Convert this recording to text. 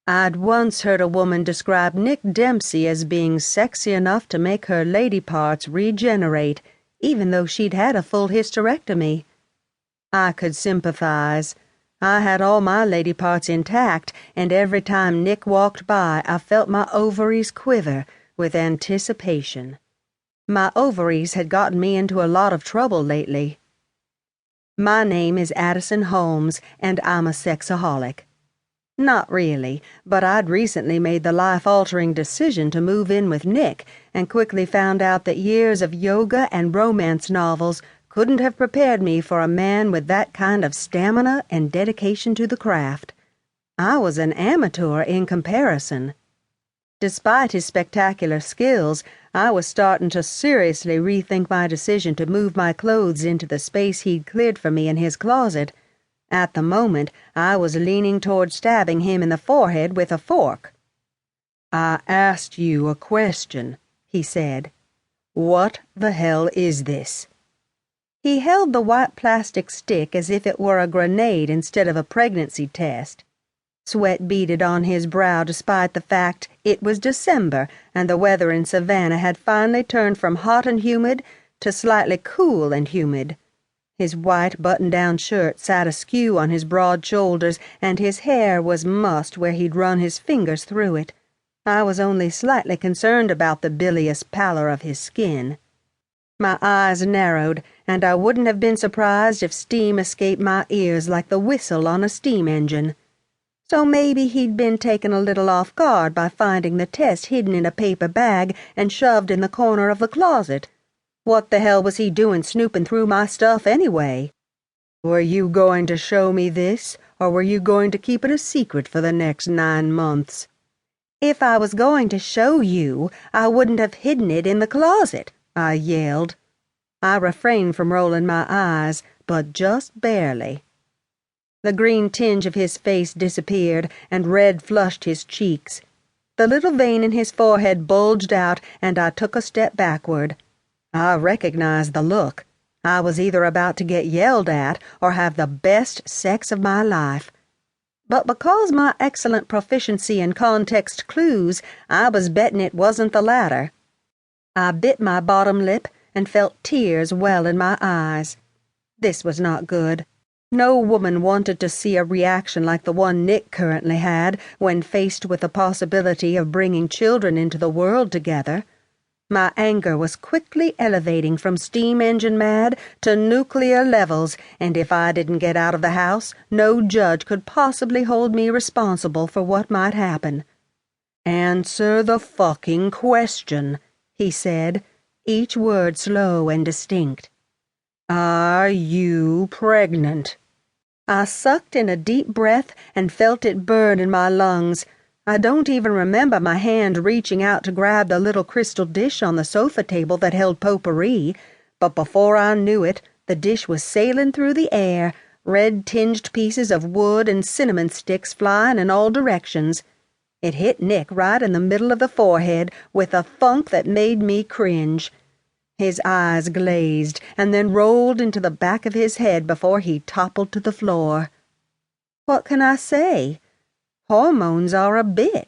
I'd once heard a woman describe Nick Dempsey as being sexy enough to make her lady parts regenerate, even though she'd had a full hysterectomy. I could sympathize. I had all my lady parts intact, and every time Nick walked by, I felt my ovaries quiver with anticipation. My ovaries had gotten me into a lot of trouble lately. My name is Addison Holmes, and I'm a sexaholic. Not really, but I'd recently made the life-altering decision to move in with Nick and quickly found out that years of yoga and romance novels couldn't have prepared me for a man with that kind of stamina and dedication to the craft. I was an amateur in comparison. Despite his spectacular skills, I was starting to seriously rethink my decision to move my clothes into the space he'd cleared for me in his closet. At the moment, I was leaning toward stabbing him in the forehead with a fork. "I asked you a question," he said. "What the hell is this?" He held the white plastic stick as if it were a grenade instead of a pregnancy test. Sweat beaded on his brow despite the fact it was December and the weather in Savannah had finally turned from hot and humid to slightly cool and humid. His white button-down shirt sat askew on his broad shoulders, and his hair was mussed where he'd run his fingers through it. I was only slightly concerned about the bilious pallor of his skin. My eyes narrowed, and I wouldn't have been surprised if steam escaped my ears like the whistle on a steam engine. So maybe he'd been taken a little off guard by finding the test hidden in a paper bag and shoved in the corner of the closet. What the hell was he doing snooping through my stuff anyway? "Were you going to show me this, or were you going to keep it a secret for the next 9 months? "If I was going to show you, I wouldn't have hidden it in the closet," I yelled. I refrained from rolling my eyes, but just barely. The green tinge of his face disappeared, and red flushed his cheeks. The little vein in his forehead bulged out, and I took a step backward. I recognized the look. I was either about to get yelled at or have the best sex of my life. But because my excellent proficiency in context clues, I was betting it wasn't the latter. I bit my bottom lip and felt tears well in my eyes. This was not good. No woman wanted to see a reaction like the one Nick currently had when faced with the possibility of bringing children into the world together. My anger was quickly elevating from steam engine mad to nuclear levels, and if I didn't get out of the house, no judge could possibly hold me responsible for what might happen. "Answer the fucking question," he said, each word slow and distinct. "Are you pregnant?" I sucked in a deep breath and felt it burn in my lungs. I don't even remember my hand reaching out to grab the little crystal dish on the sofa table that held potpourri, but before I knew it, the dish was sailing through the air, red-tinged pieces of wood and cinnamon sticks flying in all directions. It hit Nick right in the middle of the forehead with a thunk that made me cringe. His eyes glazed and then rolled into the back of his head before he toppled to the floor. What can I say? Hormones are a bitch.